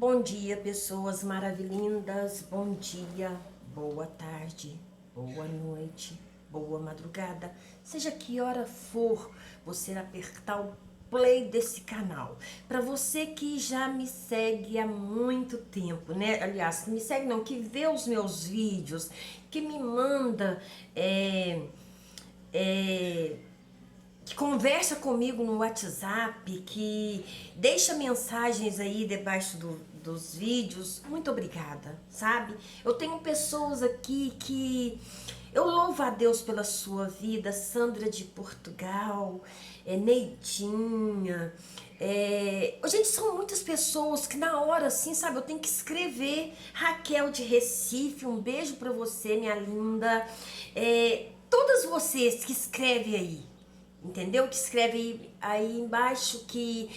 Bom dia, pessoas maravilhindas. Bom dia, boa tarde, boa noite, boa madrugada. Seja que hora for você apertar o play desse canal. Para você que já me segue há muito tempo, né? Aliás, me segue não, que vê os meus vídeos, que me manda que conversa comigo no WhatsApp, que deixa mensagens aí debaixo dos vídeos, muito obrigada, sabe? Eu tenho pessoas aqui que eu louvo a Deus pela sua vida, Sandra de Portugal, Neidinha, gente, são muitas pessoas que na hora assim, sabe, eu tenho que escrever. Raquel de Recife, um beijo pra você, minha linda. Todas vocês que escrevem aí, entendeu? Que escreve aí embaixo, que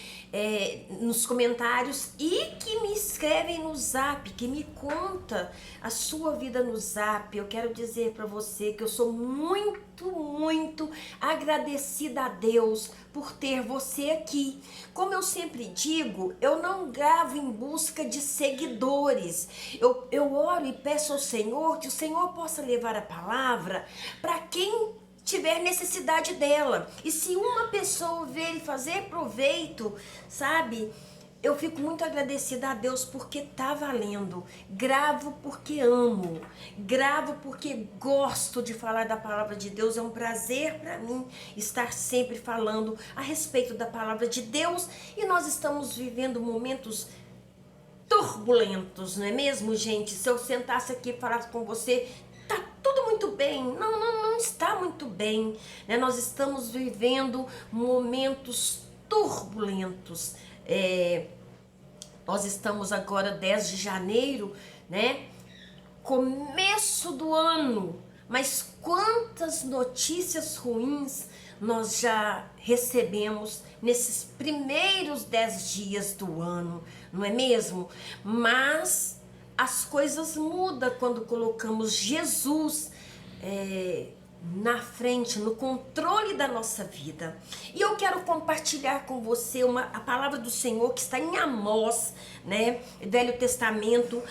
nos comentários, e que me escrevem no Zap, que me conta a sua vida no Zap. Eu quero dizer para você que eu sou muito agradecida a Deus por ter você aqui. Como eu sempre digo, eu não gravo em busca de seguidores. Eu oro e peço ao Senhor que o Senhor possa levar a palavra para quem tiver necessidade dela. E se uma pessoa ver e fazer proveito, sabe? Eu fico muito agradecida a Deus porque tá valendo. Gravo porque amo. Gravo porque gosto de falar da palavra de Deus. É um prazer para mim estar sempre falando a respeito da palavra de Deus. E nós estamos vivendo momentos turbulentos, não é mesmo, gente? Se eu sentasse aqui e falasse com você, tá tudo muito bem. Não está muito bem, né? Nós estamos vivendo momentos turbulentos. Nós estamos agora 10 de janeiro, né? Começo do ano, mas quantas notícias ruins nós já recebemos nesses primeiros 10 dias do ano, não é mesmo? Mas as coisas mudam quando colocamos Jesus na frente, no controle da nossa vida. E eu quero compartilhar com você a palavra do Senhor que está em Amós, né, Velho Testamento,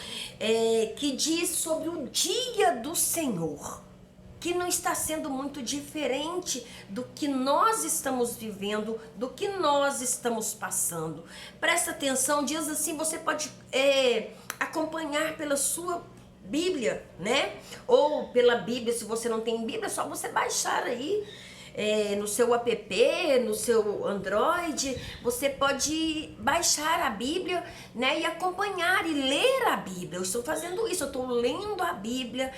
que diz sobre o dia do Senhor, que não está sendo muito diferente do que nós estamos vivendo, do que nós estamos passando. Presta atenção, diz assim, você pode acompanhar pela sua Bíblia, né? Ou pela Bíblia, se você não tem Bíblia, é só você baixar aí no seu app, no seu Android. Você pode baixar a Bíblia, né? E acompanhar e ler a Bíblia. Eu estou fazendo isso, eu estou lendo a Bíblia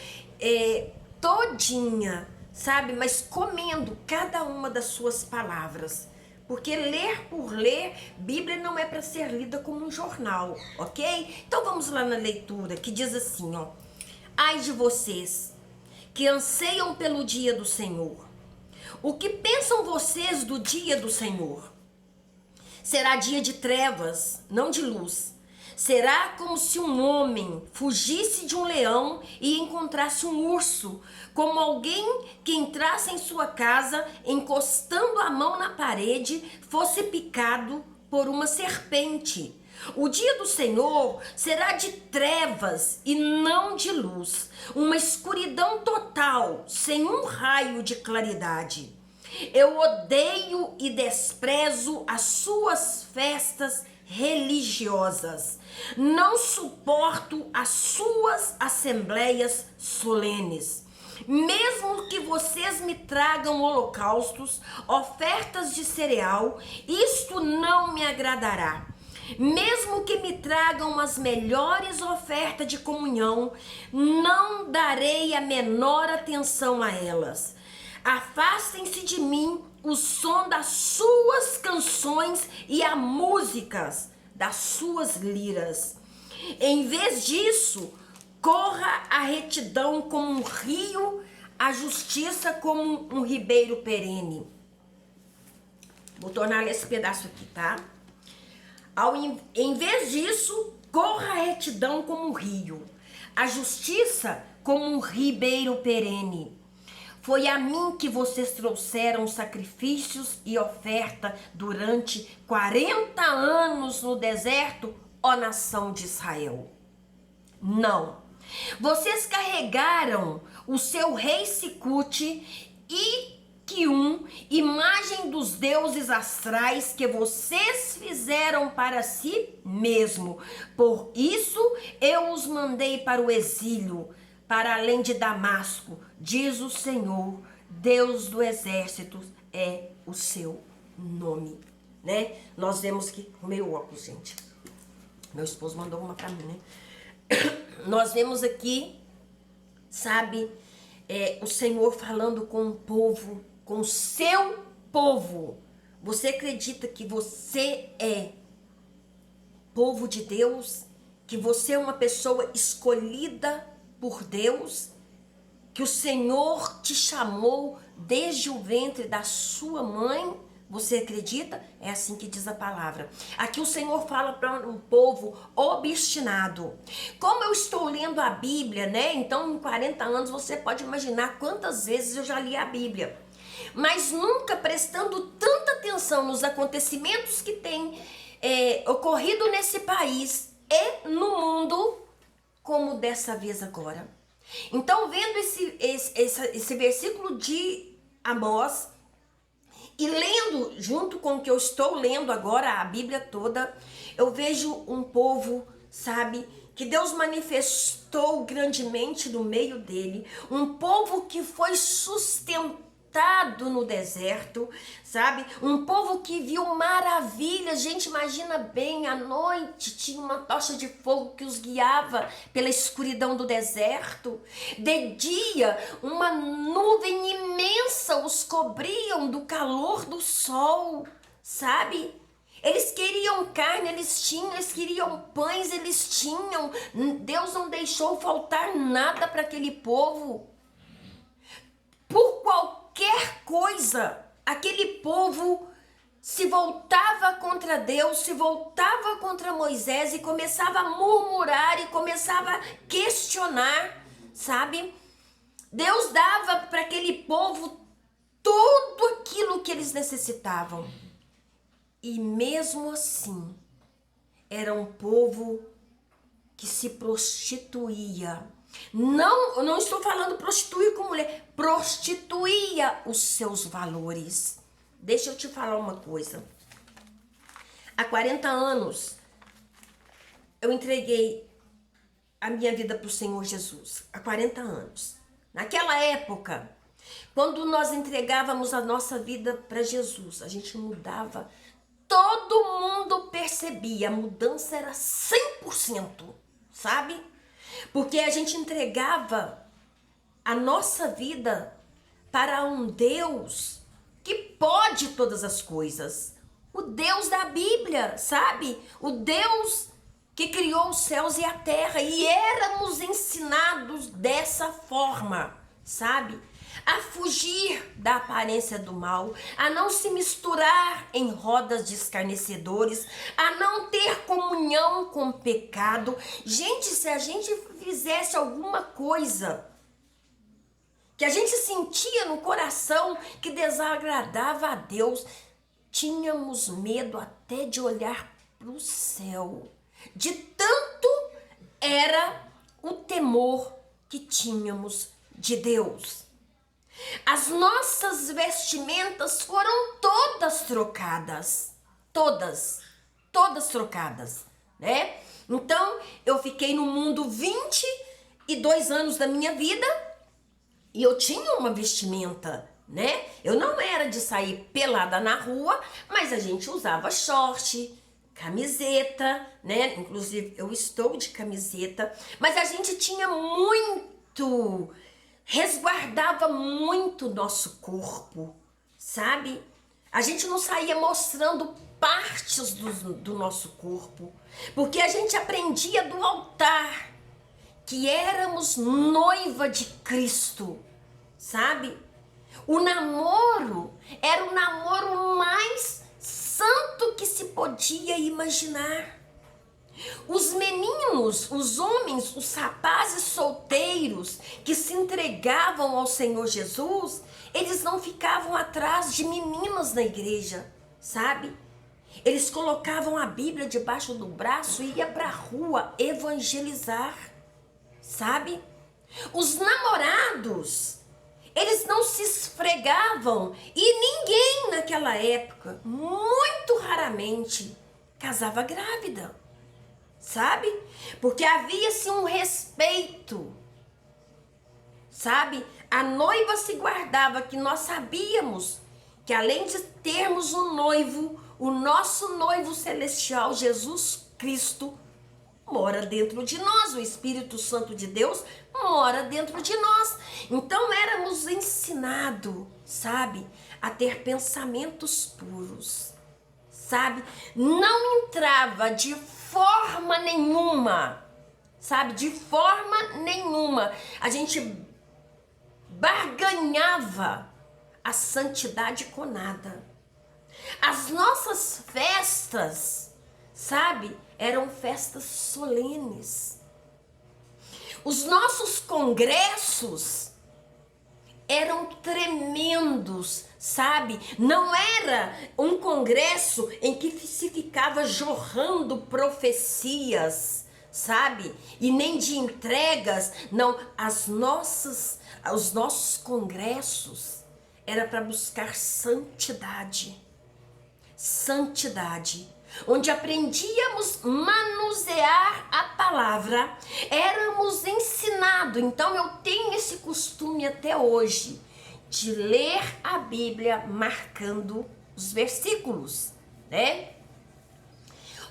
todinha, sabe? Mas comendo cada uma das suas palavras. Porque ler por ler, Bíblia não é para ser lida como um jornal, ok? Então vamos lá na leitura, que diz assim, ó. Ai de vocês, que anseiam pelo dia do Senhor. O que pensam vocês do dia do Senhor? Será dia de trevas, não de luz. Será como se um homem fugisse de um leão e encontrasse um urso, como alguém que entrasse em sua casa, encostando a mão na parede, fosse picado por uma serpente. O dia do Senhor será de trevas e não de luz, uma escuridão total, sem um raio de claridade. Eu odeio e desprezo as suas festas religiosas. Não suporto as suas assembleias solenes. Mesmo que vocês me tragam holocaustos, ofertas de cereal, isto não me agradará. Mesmo que me tragam as melhores ofertas de comunhão, não darei a menor atenção a elas. Afastem-se de mim o som das suas canções e as músicas das suas liras. Em vez disso, corra a retidão como um rio, a justiça como um ribeiro perene. Vou tornar esse pedaço aqui, tá? Em vez disso, corra a retidão como um rio, a justiça como um ribeiro perene. Foi a mim que vocês trouxeram sacrifícios e oferta durante 40 anos no deserto? ó nação de Israel? Não. Vocês carregaram o seu rei Sicute e Quium, imagem dos deuses astrais que vocês fizeram para si mesmo. Por isso eu os mandei para o exílio, para além de Damasco, diz o Senhor, Deus do exército é o seu nome, né? Nós vemos que... Meu óculos, gente. Meu esposo mandou uma para mim, né? Nós vemos aqui, sabe, o Senhor falando com o povo, com o seu povo. Você acredita que você é povo de Deus? Que você é uma pessoa escolhida por Deus? Que o Senhor te chamou desde o ventre da sua mãe? Você acredita? É assim que diz a palavra. Aqui o Senhor fala para um povo obstinado. Como eu estou lendo a Bíblia, né? Então, em 40 anos, você pode imaginar quantas vezes eu já li a Bíblia. Mas nunca prestando tanta atenção nos acontecimentos que têm ocorrido nesse país e no mundo, como dessa vez agora. Então, vendo esse versículo de Amós, e lendo, junto com o que eu estou lendo agora, a Bíblia toda, eu vejo um povo, sabe, que Deus manifestou grandemente no meio dele, um povo que foi sustentado no deserto, sabe, um povo que viu maravilhas. Gente, imagina bem, à noite tinha uma tocha de fogo que os guiava pela escuridão do deserto, de dia uma nuvem imensa os cobriam do calor do sol, sabe? Eles queriam carne, eles tinham, eles queriam pães, eles tinham. Deus não deixou faltar nada para aquele povo. Por qualquer coisa, aquele povo se voltava contra Deus, se voltava contra Moisés e começava a murmurar e começava a questionar, sabe? Deus dava para aquele povo tudo aquilo que eles necessitavam. E mesmo assim, era um povo que se prostituía. Não, eu não estou falando prostituir com mulher, prostituía os seus valores. Deixa eu te falar uma coisa. Há 40 anos, eu entreguei a minha vida para o Senhor Jesus. Há 40 anos. Naquela época, quando nós entregávamos a nossa vida para Jesus, a gente mudava. Todo mundo percebia, a mudança era 100%, sabe? Porque a gente entregava a nossa vida para um Deus que pode todas as coisas. O Deus da Bíblia, sabe? O Deus que criou os céus e a terra. E éramos ensinados dessa forma, sabe? A fugir da aparência do mal, a não se misturar em rodas de escarnecedores, a não ter comunhão com o pecado. Gente, se a gente fizesse alguma coisa que a gente sentia no coração que desagradava a Deus, tínhamos medo até de olhar para o céu. De tanto era o temor que tínhamos de Deus. As nossas vestimentas foram todas trocadas, todas trocadas, né? Então, eu fiquei no mundo 22 anos da minha vida e eu tinha uma vestimenta, né? Eu não era de sair pelada na rua, mas a gente usava short, camiseta, né? Inclusive, eu estou de camiseta, mas a gente tinha resguardava muito nosso corpo, sabe? A gente não saía mostrando partes do nosso corpo, porque a gente aprendia do altar que éramos noiva de Cristo, sabe? O namoro era o namoro mais santo que se podia imaginar. Os meninos, os homens, os rapazes solteiros que se entregavam ao Senhor Jesus, eles não ficavam atrás de meninas na igreja, sabe? Eles colocavam a Bíblia debaixo do braço e ia para a rua evangelizar, sabe? Os namorados, eles não se esfregavam e ninguém naquela época, muito raramente, casava grávida, sabe? Porque havia-se um respeito, sabe? A noiva se guardava, que nós sabíamos que além de termos um noivo, o nosso noivo celestial, Jesus Cristo, mora dentro de nós, o Espírito Santo de Deus mora dentro de nós. Então éramos ensinados, sabe, a ter pensamentos puros, sabe? Não entrava de forma nenhuma, sabe, de forma nenhuma. A gente barganhava a santidade com nada. As nossas festas, sabe, eram festas solenes. Os nossos congressos eram tremendos, sabe? Não era um congresso em que se ficava jorrando profecias, sabe? E nem de entregas, não. Os nossos congressos era para buscar santidade. Santidade, onde aprendíamos manusear a palavra, éramos ensinados. Então eu tenho esse costume até hoje de ler a Bíblia marcando os versículos, né?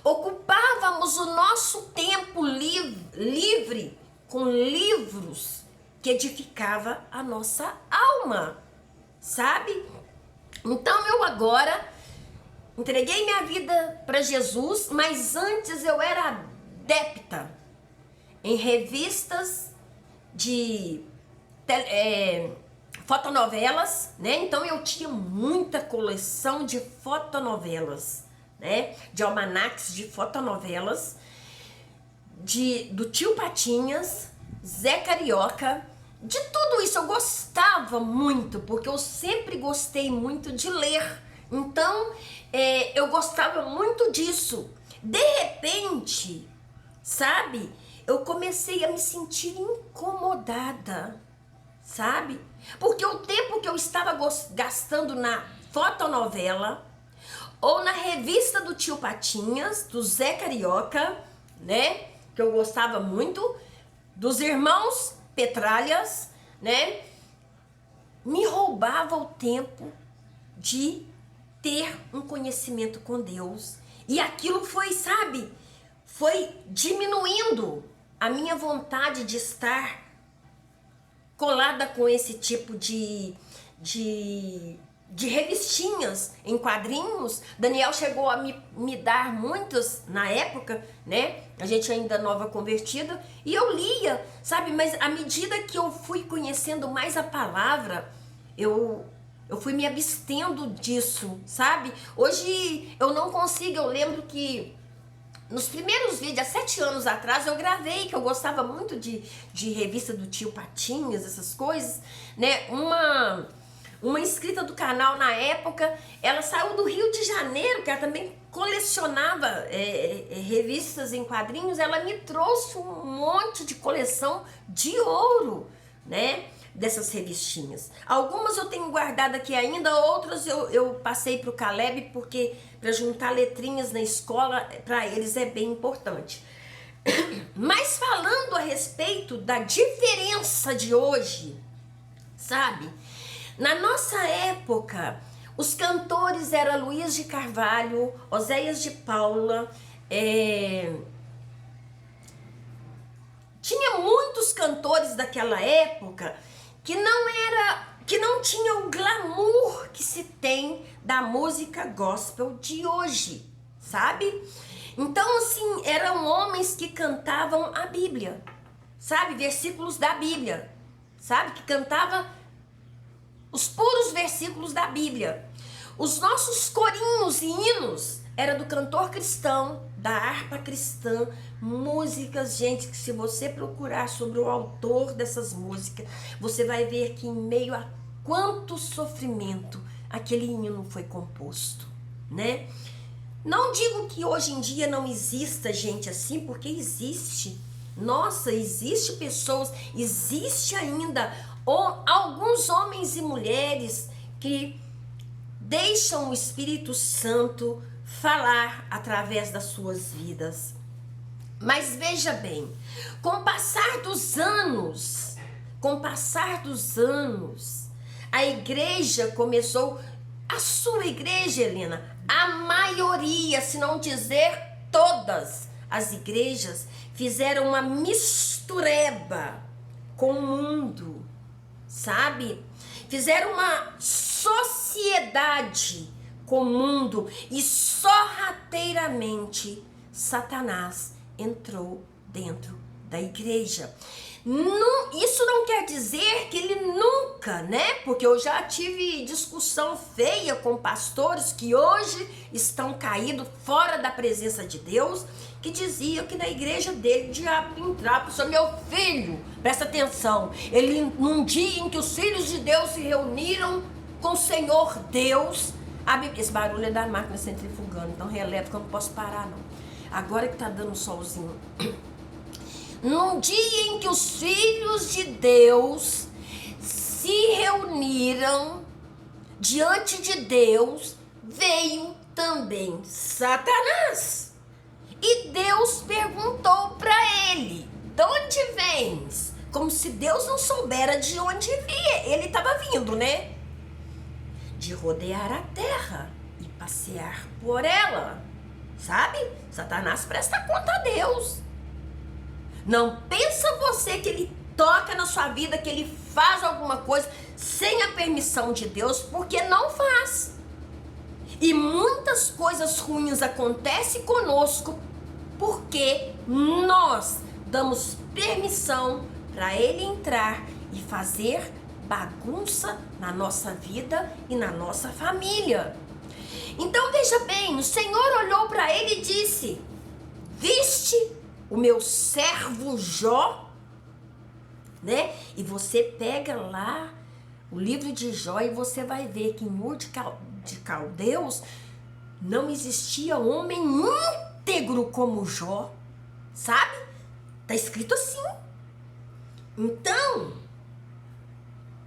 Ocupávamos o nosso tempo livre com livros que edificava a nossa alma, sabe? Então eu agora entreguei minha vida para Jesus, mas antes eu era adepta em revistas de fotonovelas, né? Então eu tinha muita coleção de fotonovelas, né? De almanaques de fotonovelas, do Tio Patinhas, Zé Carioca, de tudo isso eu gostava muito, porque eu sempre gostei muito de ler. Então, eu gostava muito disso. De repente, sabe, eu comecei a me sentir incomodada, sabe? Porque o tempo que eu estava gastando na fotonovela ou na revista do Tio Patinhas, do Zé Carioca, né, que eu gostava muito, dos irmãos Petralhas, né, me roubava o tempo de ter um conhecimento com Deus. E aquilo foi, sabe, foi diminuindo a minha vontade de estar colada com esse tipo de revistinhas em quadrinhos. Daniel chegou a me dar muitas na época, né? A gente ainda nova convertida, e eu lia, sabe? Mas à medida que eu fui conhecendo mais a palavra, eu fui me abstendo disso, sabe? Hoje eu não consigo, eu lembro que nos primeiros vídeos, há 7 anos atrás, eu gravei, que eu gostava muito de revista do Tio Patinhas, essas coisas, né? Uma inscrita do canal na época, ela saiu do Rio de Janeiro, que ela também colecionava revistas em quadrinhos, ela me trouxe um monte de coleção de ouro, né? Dessas revistinhas. Algumas eu tenho guardado aqui ainda, outras eu passei para o Caleb, porque para juntar letrinhas na escola, para eles é bem importante. Mas falando a respeito da diferença de hoje, sabe? Na nossa época, os cantores eram Luiz de Carvalho, Oséias de Paula, tinha muitos cantores daquela época que não tinha o glamour que se tem da música gospel de hoje, sabe? Então, assim, eram homens que cantavam a Bíblia, sabe? Versículos da Bíblia, sabe? Que cantava os puros versículos da Bíblia. Os nossos corinhos e hinos era do cantor cristão, da harpa cristã, músicas, gente, que se você procurar sobre o autor dessas músicas, você vai ver que em meio a quanto sofrimento aquele hino foi composto, né? Não digo que hoje em dia não exista gente assim, porque existe. Nossa, existe pessoas, existe ainda alguns homens e mulheres que deixam o Espírito Santo falar através das suas vidas. Mas veja bem, com o passar dos anos, a igreja começou, a sua igreja, Helena, a maioria, se não dizer todas as igrejas, fizeram uma mistureba com o mundo, sabe? Fizeram uma sociedade com o mundo e sorrateiramente Satanás entrou dentro da igreja. Isso não quer dizer que ele nunca, né? Porque eu já tive discussão feia com pastores que hoje estão caídos fora da presença de Deus, que diziam que na igreja dele o diabo entrava. Só meu filho, presta atenção, ele num dia em que os filhos de Deus se reuniram com o Senhor Deus, esse barulho é da máquina centrifugando, então releva que eu não posso parar não. Agora que tá dando solzinho. Num dia em que os filhos de Deus se reuniram diante de Deus, veio também Satanás. E Deus perguntou para ele: de onde vens? Como se Deus não soubera de onde via. Ele estava vindo, né? De rodear a terra e passear por ela. Sabe? Satanás presta conta a Deus. Não pensa você que ele toca na sua vida, que ele faz alguma coisa sem a permissão de Deus, porque não faz. E muitas coisas ruins acontecem conosco porque nós damos permissão para ele entrar e fazer bagunça na nossa vida e na nossa família. Então veja bem, o Senhor olhou para ele e disse: viste o meu servo Jó, né? E você pega lá o livro de Jó e você vai ver que em Ur de Caldeus não existia homem íntegro como Jó, sabe? Tá escrito assim. Então,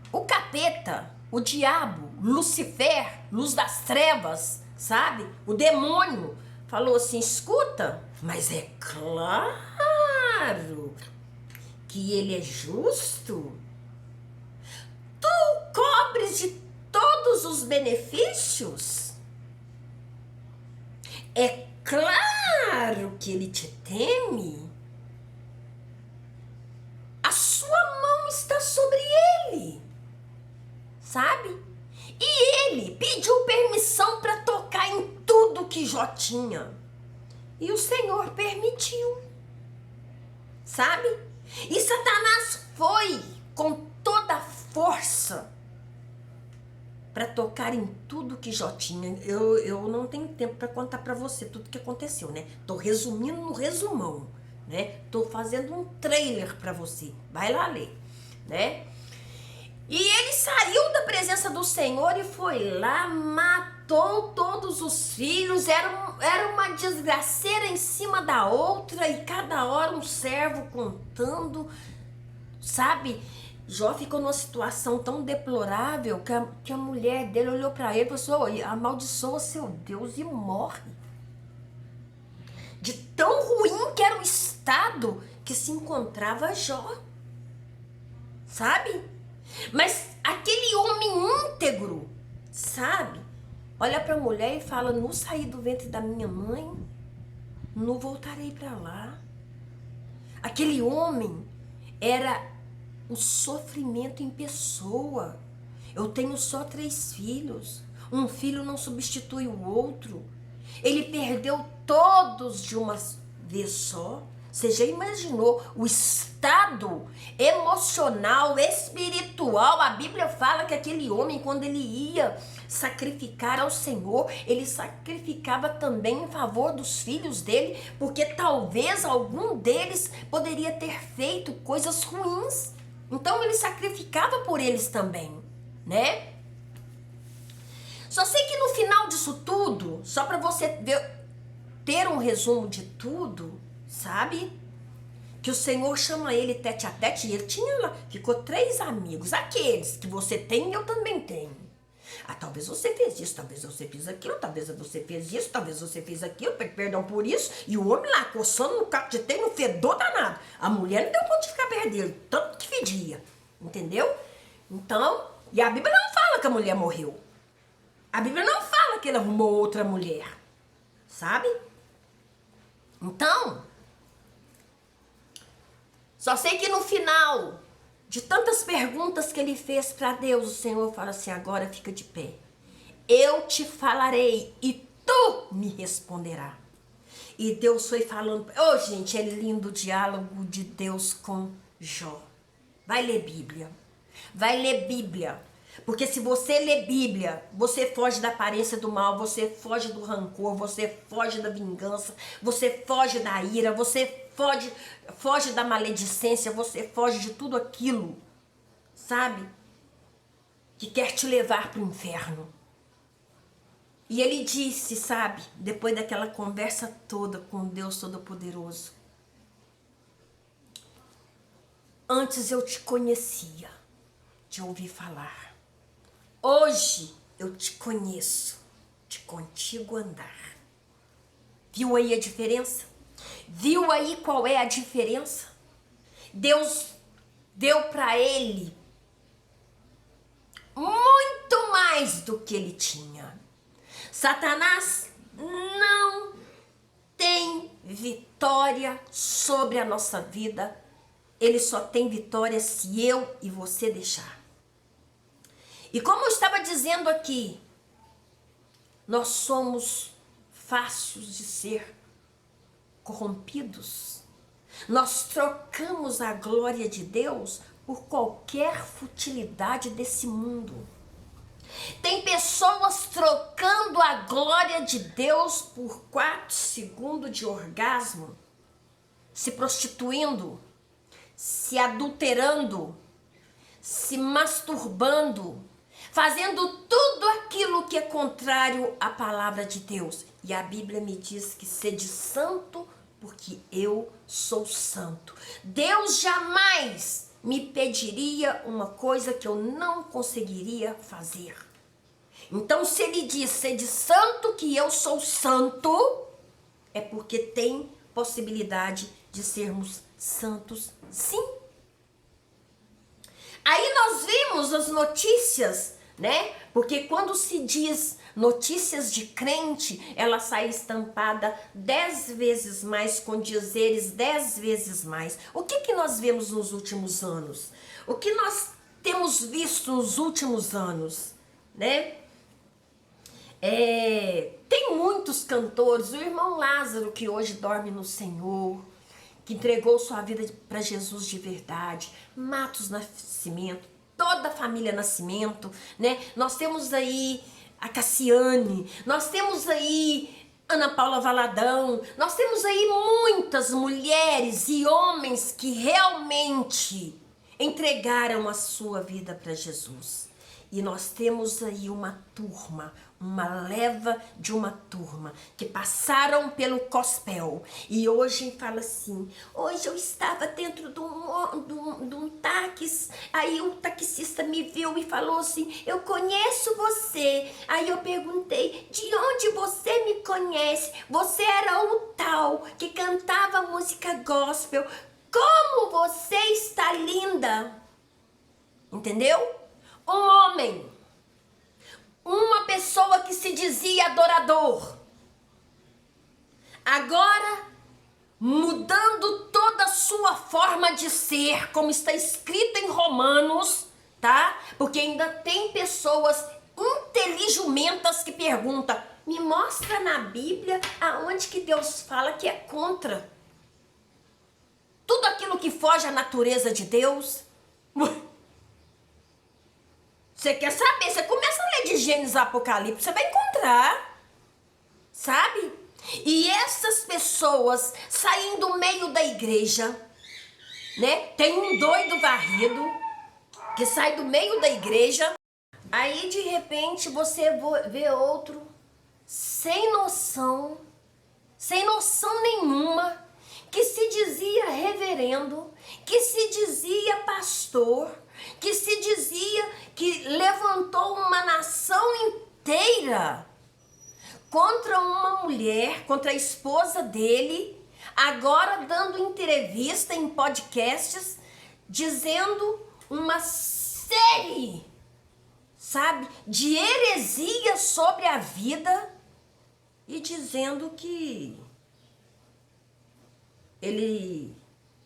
o capeta, o diabo, Lucifer, luz das trevas, sabe? O demônio falou assim: escuta, mas é claro que ele é justo. Tu cobres de todos os benefícios. É claro que ele te teme. A sua mão está sobre ele, sabe? E ele pediu permissão para tocar em tudo que Jó tinha. E o Senhor permitiu, sabe? E Satanás foi com toda a força para tocar em tudo que Jó tinha. Eu não tenho tempo para contar para você tudo que aconteceu, né? Tô resumindo no resumão, né? Tô fazendo um trailer para você. Vai lá ler, né? E ele saiu da presença do Senhor e foi lá, matou todos os filhos. Era uma desgraceira em cima da outra e cada hora um servo contando, sabe? Jó ficou numa situação tão deplorável que a mulher dele olhou para ele e falou assim: amaldiçoa seu Deus e morre. De tão ruim que era o estado que se encontrava Jó, sabe? Mas aquele homem íntegro, sabe? Olha para a mulher e fala: não saí do ventre da minha mãe, não voltarei para lá. Aquele homem era o sofrimento em pessoa. Eu tenho só 3 filhos. Um filho não substitui o outro. Ele perdeu todos de uma vez só. Você já imaginou o estado emocional, espiritual? A Bíblia fala que aquele homem, quando ele ia sacrificar ao Senhor, ele sacrificava também em favor dos filhos dele, porque talvez algum deles poderia ter feito coisas ruins. Então ele sacrificava por eles também, né? Só sei que no final disso tudo, só para você ver ter um resumo de tudo, sabe? Que o Senhor chama ele tete a tete, e ele tinha lá, ficou 3 amigos, aqueles que você tem e eu também tenho. Ah, talvez você fez isso, talvez você fez aquilo, talvez você fez isso, talvez você fez aquilo, perdão por isso, e o homem lá coçando no caco de teia, no fedor danado. A mulher não deu conta de ficar perto dele, tanto que fedia, entendeu? Então, e a Bíblia não fala que a mulher morreu. A Bíblia não fala que ele arrumou outra mulher, sabe? Então, só sei que no final de tantas perguntas que ele fez para Deus, o Senhor fala assim, agora fica de pé. Eu te falarei e tu me responderá. E Deus foi falando. Oh, gente, é lindo o diálogo de Deus com Jó. Vai ler Bíblia. Vai ler Bíblia. Porque se você lê Bíblia, você foge da aparência do mal, você foge do rancor, você foge da vingança, você foge da ira, você foge da maledicência, você foge de tudo aquilo, sabe? Que quer te levar para o inferno. E ele disse, sabe, depois daquela conversa toda com Deus Todo-Poderoso, antes eu te conhecia, de ouvir falar. Hoje eu te conheço, de contigo andar. Viu aí a diferença? Viu aí qual é a diferença? Deus deu para ele muito mais do que ele tinha. Satanás não tem vitória sobre a nossa vida. Ele só tem vitória se eu e você deixar. E como eu estava dizendo aqui, nós somos fáceis de ser corrompidos. Nós trocamos a glória de Deus por qualquer futilidade desse mundo. Tem pessoas trocando a glória de Deus por 4 segundos de orgasmo, se prostituindo, se adulterando, se masturbando, fazendo tudo aquilo que é contrário à palavra de Deus. E a Bíblia me diz que sede santo, porque eu sou santo. Deus jamais me pediria uma coisa que eu não conseguiria fazer. Então, se ele diz, sede santo, que eu sou santo, é porque tem possibilidade de sermos santos, sim. Aí nós vimos as notícias, né? Porque quando se diz notícias de crente, ela sai estampada 10 vezes mais, com dizeres 10 vezes mais. O que nós vemos nos últimos anos? O que nós temos visto nos últimos anos, né? Tem muitos cantores, o irmão Lázaro, que hoje dorme no Senhor, que entregou sua vida para Jesus de verdade, Matos Nascimento, toda a família Nascimento, né? Nós temos aí a Cassiane, nós temos aí Ana Paula Valadão, nós temos aí muitas mulheres e homens que realmente entregaram a sua vida para Jesus. E nós temos aí uma turma, uma leva de uma turma que passaram pelo gospel e hoje fala assim, hoje eu estava dentro de um táxi, aí o taxista me viu e falou assim, eu conheço você. Aí eu perguntei, de onde você me conhece? Você era o tal que cantava música gospel, como você está linda, entendeu? Um homem, uma pessoa que se dizia adorador, agora mudando toda a sua forma de ser, como está escrito em Romanos, tá? Porque ainda tem pessoas inteligimentas que perguntam, me mostra na Bíblia aonde que Deus fala que é contra tudo aquilo que foge à natureza de Deus. Você quer saber? Você começa a ler de Gênesis a Apocalipse, você vai encontrar, sabe? E essas pessoas saem do meio da igreja, né? Tem um doido varrido que sai do meio da igreja, aí de repente você vê outro sem noção, sem noção nenhuma, que se dizia reverendo, que se dizia pastor, que se dizia que levantou uma nação inteira contra uma mulher, contra a esposa dele, agora dando entrevista em podcasts, dizendo uma série, sabe, de heresia sobre a vida e dizendo que ele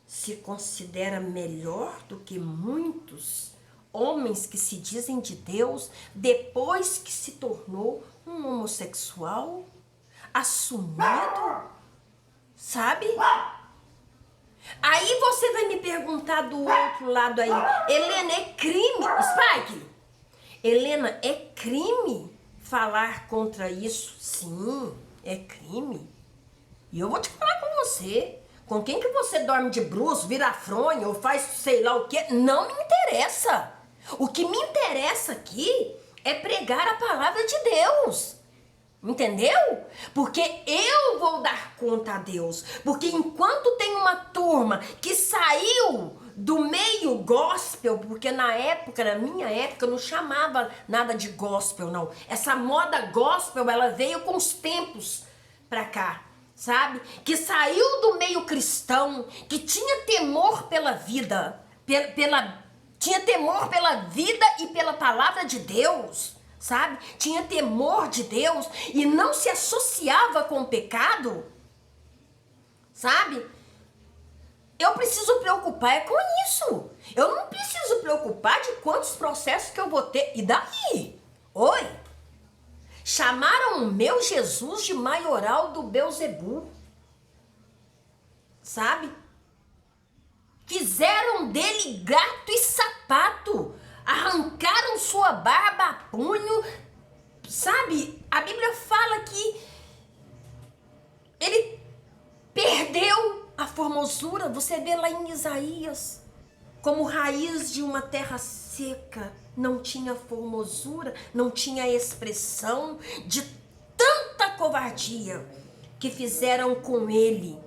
se considera melhor do que muitos homens que se dizem de Deus depois que se tornou um homossexual assumido, sabe? Aí você vai me perguntar do outro lado aí, Helena, é crime, Spike? Helena, é crime falar contra isso? Sim, é crime. E eu vou te falar com você. Com quem que você dorme de bruço, vira fronha ou faz sei lá o que, não me interessa. O que me interessa aqui é pregar a palavra de Deus. Entendeu? Porque eu vou dar conta a Deus. Porque enquanto tem uma turma que saiu do meio gospel, porque na minha época, não chamava nada de gospel, não. Essa moda gospel, ela veio com os tempos pra cá, sabe? Que saiu do meio cristão, que tinha temor pela vida, tinha temor pela vida e pela palavra de Deus, sabe? Tinha temor de Deus e não se associava com o pecado, sabe? Eu preciso preocupar com isso. Eu não preciso preocupar de quantos processos que eu vou ter. E daí? Oi? Chamaram o meu Jesus de maioral do Belzebu, sabe? Fizeram dele gato e sapato, arrancaram sua barba a punho, sabe? A Bíblia fala que ele perdeu a formosura. Você vê lá em Isaías, como raiz de uma terra seca, não tinha formosura, não tinha expressão, de tanta covardia que fizeram com ele,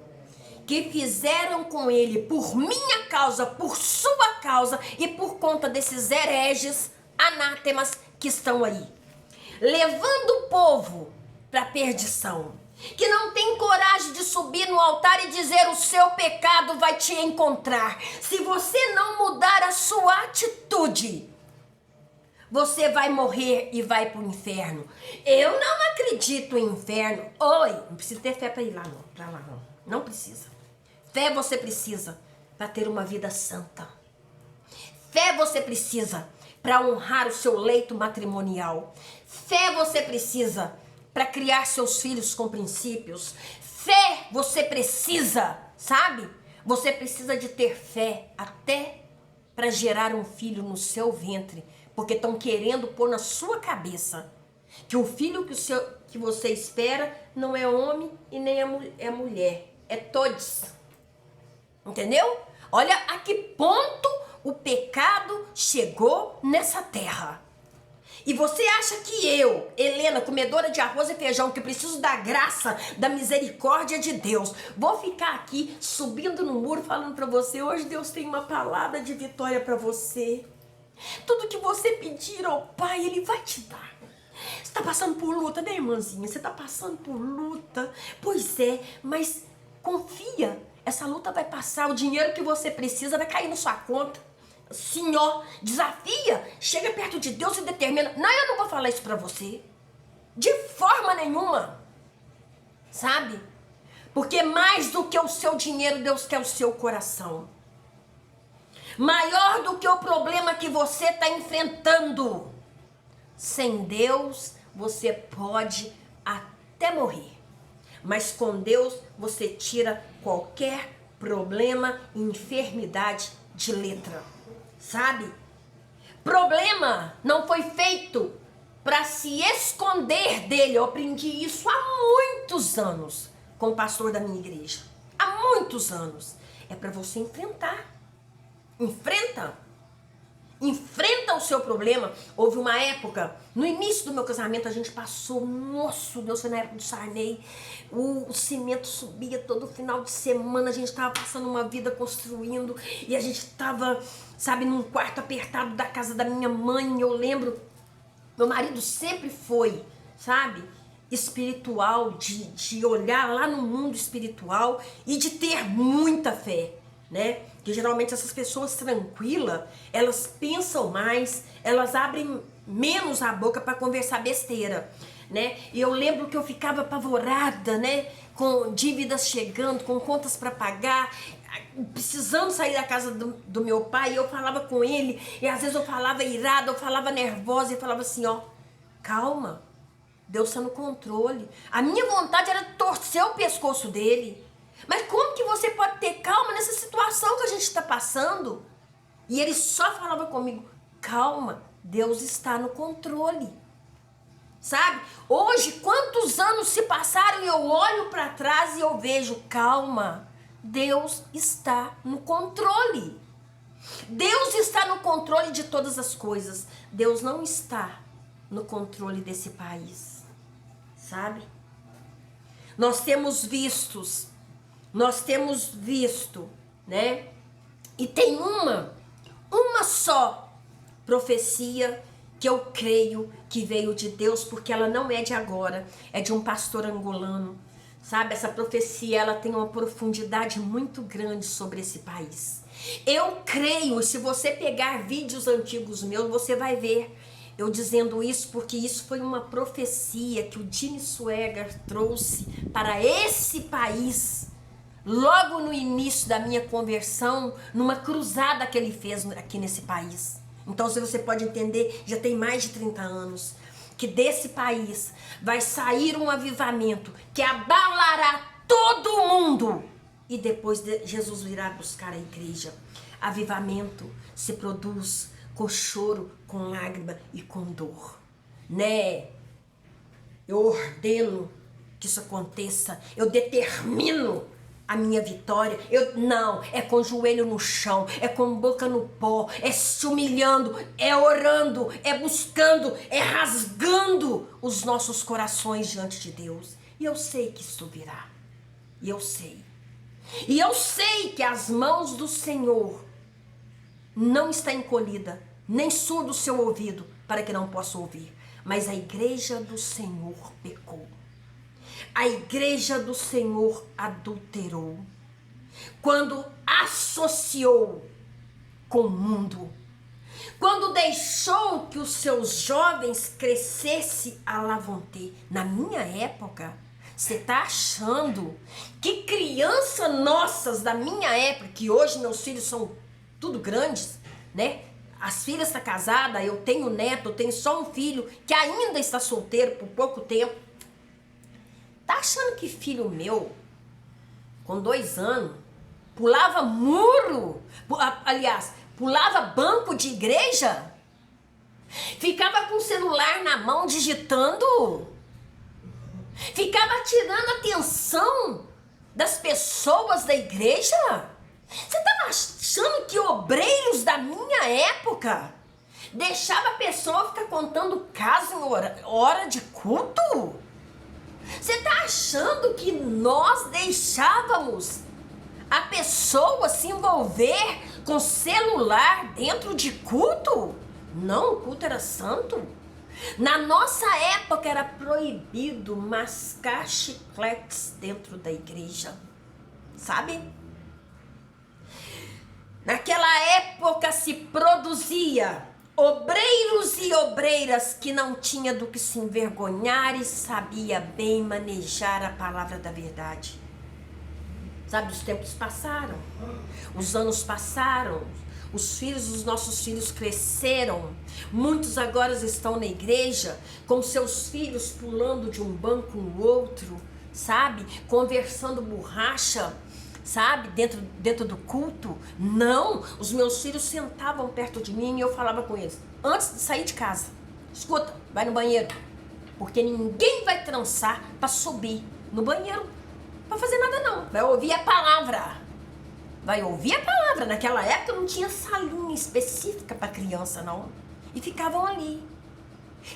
por minha causa, por sua causa e por conta desses hereges, anátemas que estão aí, levando o povo para a perdição, que não tem coragem de subir no altar e dizer: o seu pecado vai te encontrar. Se você não mudar a sua atitude, você vai morrer e vai pro inferno. Eu não acredito em inferno. Oi, não precisa ter fé para ir lá não, pra lá não. Não precisa. Fé você precisa para ter uma vida santa. Fé você precisa para honrar o seu leito matrimonial. Fé você precisa para criar seus filhos com princípios. Fé você precisa, sabe? Você precisa de ter fé até para gerar um filho no seu ventre, porque estão querendo pôr na sua cabeça que o filho que você espera não é homem e nem é mulher, é todos. Entendeu? Olha a que ponto o pecado chegou nessa terra. E você acha que eu, Helena, comedora de arroz e feijão, que preciso da graça, da misericórdia de Deus, vou ficar aqui subindo no muro falando pra você: hoje Deus tem uma palavra de vitória pra você. Tudo que você pedir ao Pai, Ele vai te dar. Você tá passando por luta, né, irmãzinha? Você tá passando por luta. Pois é, mas confia. Essa luta vai passar, o dinheiro que você precisa vai cair na sua conta. Senhor, desafia, chega perto de Deus e determina. Não, eu não vou falar isso pra você. De forma nenhuma. Sabe? Porque mais do que o seu dinheiro, Deus quer o seu coração. Maior do que o problema que você está enfrentando. Sem Deus, você pode até morrer. Mas com Deus, você tira qualquer problema e enfermidade de letra. Sabe? Problema não foi feito para se esconder dele. Eu aprendi isso há muitos anos com o pastor da minha igreja. Há muitos anos. É para você enfrentar. Enfrenta. Enfrenta o seu problema. Houve uma época, no início do meu casamento, a gente passou, nossa Deus, foi na época do Sarney, o cimento subia todo final de semana, a gente estava passando uma vida construindo, e a gente estava, sabe, num quarto apertado da casa da minha mãe. Eu lembro, meu marido sempre foi, sabe, espiritual, de olhar lá no mundo espiritual e de ter muita fé, né? Que geralmente essas pessoas tranquilas, elas pensam mais, elas abrem menos a boca para conversar besteira, né? E eu lembro que eu ficava apavorada, né? Com dívidas chegando, com contas para pagar, precisando sair da casa do meu pai. E eu falava com ele, e às vezes eu falava irada, eu falava nervosa, e falava assim, ó, calma, Deus está no controle. A minha vontade era torcer o pescoço dele. Mas como que você pode ter calma nessa situação que a gente está passando? E ele só falava comigo, calma, Deus está no controle. Sabe? Hoje, quantos anos se passaram e eu olho para trás e eu vejo, calma, Deus está no controle. Deus está no controle de todas as coisas. Deus não está no controle desse país. Sabe? Nós temos visto, né? E tem uma só profecia que eu creio que veio de Deus, porque ela não é de agora, é de um pastor angolano, sabe? Essa profecia, ela tem uma profundidade muito grande sobre esse país. Eu creio, se você pegar vídeos antigos meus, você vai ver eu dizendo isso, porque isso foi uma profecia que o Jimmy Swaggart trouxe para esse país, logo no início da minha conversão, numa cruzada que ele fez aqui nesse país. Então, se você pode entender, já tem mais de 30 anos, que desse país vai sair um avivamento que abalará todo mundo. E depois Jesus virá buscar a igreja. Avivamento se produz com choro, com lágrima e com dor, né? Eu ordeno que isso aconteça, eu determino a minha vitória. Não, é com o joelho no chão, é com boca no pó, é se humilhando, é orando, é buscando, é rasgando os nossos corações diante de Deus. E eu sei que isso virá, e eu sei que as mãos do Senhor não está encolhida, nem surdo o seu ouvido para que não possa ouvir. Mas a igreja do Senhor pecou. A igreja do Senhor adulterou. Quando associou com o mundo. Quando deixou que os seus jovens crescessem à lavonté. Na minha época, você está achando que crianças nossas da minha época, que hoje meus filhos são tudo grandes, né? As filhas estão casadas, eu tenho neto, eu tenho só um filho que ainda está solteiro por pouco tempo. Tá achando que filho meu, com 2 anos, pulava muro, aliás, pulava banco de igreja? Ficava com o celular na mão digitando? Ficava tirando a atenção das pessoas da igreja? Você estava achando que obreiros da minha época deixava a pessoa ficar contando caso em hora de culto? Você está achando que nós deixávamos a pessoa se envolver com celular dentro de culto? Não, o culto era santo. Na nossa época era proibido mascar chicletes dentro da igreja, sabe? Naquela época se produzia obreiros e obreiras que não tinha do que se envergonhar e sabia bem manejar a palavra da verdade. Sabe, os tempos passaram, os anos passaram, os filhos dos nossos filhos cresceram. Muitos agora estão na igreja com seus filhos pulando de um banco no outro, sabe, conversando borracha, sabe, dentro do culto. Não, os meus filhos sentavam perto de mim e eu falava com eles, antes de sair de casa, escuta, vai no banheiro, porque ninguém vai trançar para subir no banheiro, para fazer nada não, vai ouvir a palavra. vai ouvir a palavra. Naquela época não tinha salinha específica para criança, não. E ficavam ali.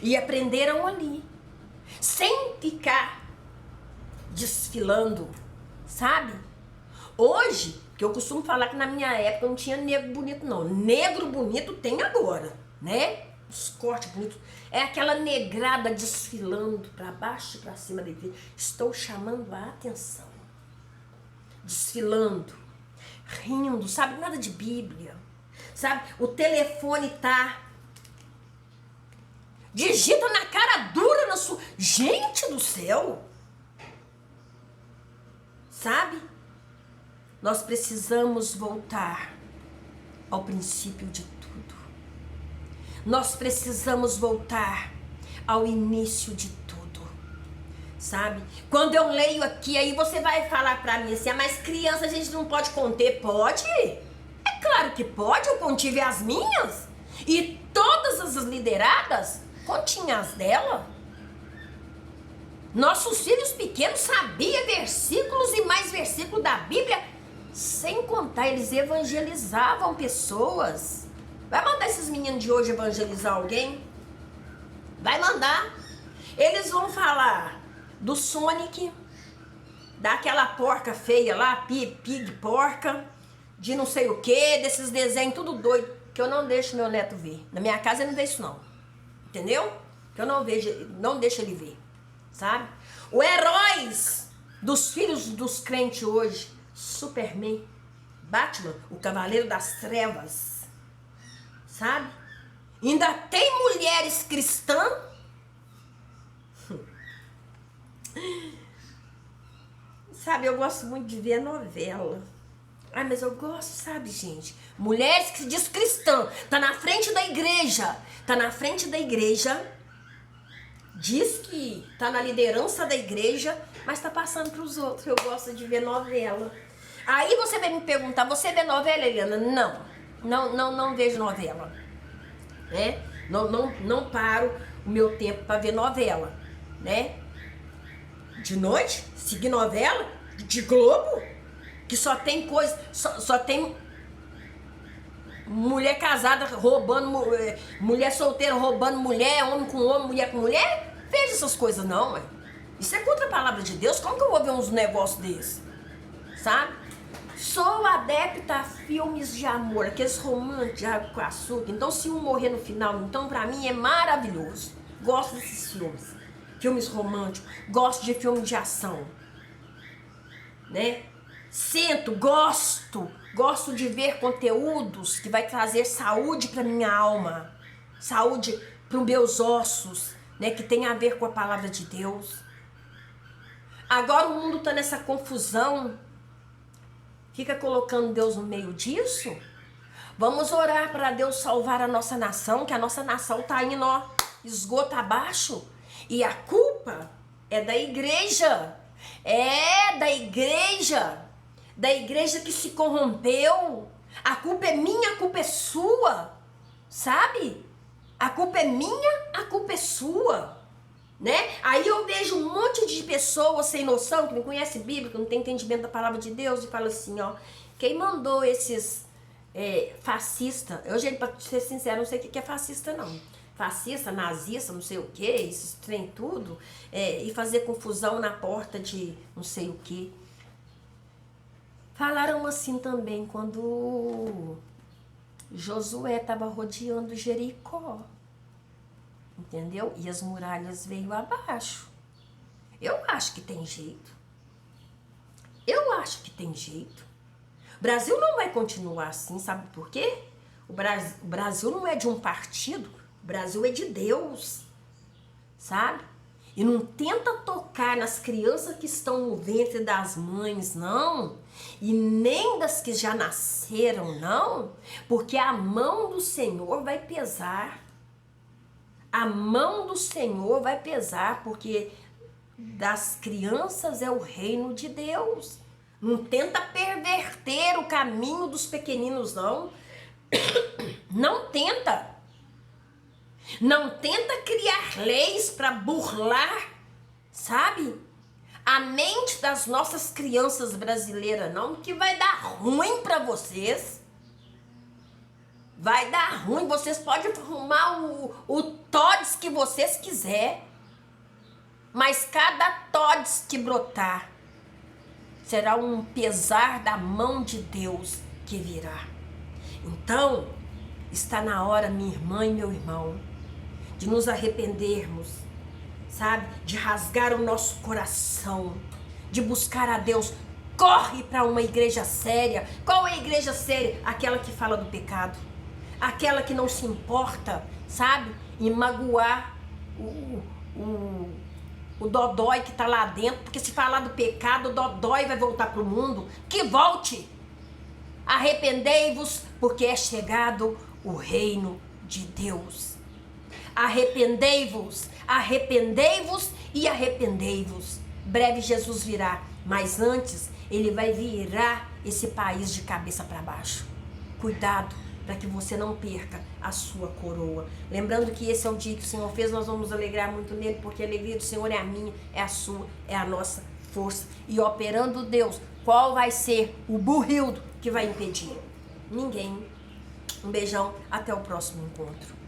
E aprenderam ali. Sem ficar desfilando, sabe? Hoje, que eu costumo falar que na minha época não tinha negro bonito, não. Negro bonito tem agora, né? Os cortes bonitos. É aquela negrada desfilando para baixo e para cima da igreja. Estou chamando a atenção. Desfilando, rindo, sabe? Nada de Bíblia, sabe? O telefone tá. Digita na cara dura na sua. Gente do céu! Sabe? Nós precisamos voltar ao princípio de tudo. Nós precisamos voltar ao início de tudo. Sabe? Quando eu leio aqui, aí você vai falar pra mim assim, mas criança a gente não pode conter. Pode? É claro que pode, eu contive as minhas. E todas as lideradas continham as dela. Nossos filhos pequenos sabiam versículos e mais versículos da Bíblia. Sem contar, eles evangelizavam pessoas. Vai mandar esses meninos de hoje evangelizar alguém? Vai mandar. Eles vão falar do Sonic, daquela porca feia lá, pig porca, de não sei o que, desses desenhos tudo doido, que eu não deixo meu neto ver. Na minha casa ele não vê isso não. Entendeu? Que eu não vejo, não deixo ele ver. Sabe? O heróis dos filhos dos crentes hoje, Superman, Batman, o Cavaleiro das Trevas, sabe? Ainda tem mulheres cristãs. Sabe, eu gosto muito de ver novela. Ah, mas eu gosto, sabe, gente? Mulheres que se diz cristã, tá na frente da igreja, diz que tá na liderança da igreja, mas tá passando pros outros. Eu gosto de ver novela. Aí você vai me perguntar, você vê novela, Eliana? Não vejo novela, né? Não paro o meu tempo para ver novela, né? De noite, seguir novela de Globo, que só tem coisa, só tem mulher casada roubando, mulher solteira roubando mulher, homem com homem, mulher com mulher. Veja essas coisas não, ué. Isso é contra a palavra de Deus. Como que eu vou ver uns negócios desses? Sabe? Sou adepta a filmes de amor, aqueles românticos de água com açúcar. Então, se um morrer no final, então pra mim é maravilhoso. Gosto desses filmes. Filmes românticos. Gosto de filme de ação. Né? Gosto de ver conteúdos que vai trazer saúde pra minha alma. Saúde pros meus ossos, né? Que tem a ver com a palavra de Deus. Agora o mundo tá nessa confusão. Fica colocando Deus no meio disso? Vamos orar para Deus salvar a nossa nação, que a nossa nação tá indo, ó, esgoto abaixo. E a culpa é da igreja. É da igreja que se corrompeu. A culpa é minha, a culpa é sua. Sabe? A culpa é minha, a culpa é sua. Né? Aí eu vejo um monte de pessoas sem noção, que não conhece Bíblia, que não tem entendimento da palavra de Deus, e fala assim, ó, quem mandou esses fascistas, eu, gente, pra ser sincero, não sei o que é fascista, não. Fascista, nazista, não sei o que, esses trem tudo, e fazer confusão na porta de não sei o que. Falaram assim também quando Josué estava rodeando Jericó. Entendeu? E as muralhas veio abaixo. Eu acho que tem jeito. O Brasil não vai continuar assim, sabe por quê? O Brasil não é de um partido, o Brasil é de Deus, sabe? E não tenta tocar nas crianças que estão no ventre das mães, não. E nem das que já nasceram, não. Porque a mão do Senhor vai pesar. A mão do Senhor vai pesar, porque das crianças é o reino de Deus. Não tenta perverter o caminho dos pequeninos, não. Não tenta. Não tenta criar leis para burlar, sabe? a mente das nossas crianças brasileiras, não, que vai dar ruim para vocês. Vai dar ruim, vocês podem arrumar o todes que vocês quiser, mas cada todes que brotar será um pesar da mão de Deus que virá. Então, está na hora, minha irmã e meu irmão, de nos arrependermos, sabe? De rasgar o nosso coração, de buscar a Deus. Corre para uma igreja séria. Qual é a igreja séria? Aquela que fala do pecado. Aquela que não se importa, sabe? Em magoar o dodói que está lá dentro. Porque se falar do pecado, o dodói vai voltar para o mundo. Que volte! Arrependei-vos, porque é chegado o reino de Deus. Arrependei-vos, arrependei-vos e arrependei-vos. Breve Jesus virá, mas antes ele vai virar esse país de cabeça para baixo. Cuidado para que você não perca a sua coroa. Lembrando que esse é o dia que o Senhor fez, nós vamos nos alegrar muito nele, porque a alegria do Senhor é a minha, é a sua, é a nossa força. E operando Deus, qual vai ser o burrildo que vai impedir? Ninguém. Um beijão, até o próximo encontro.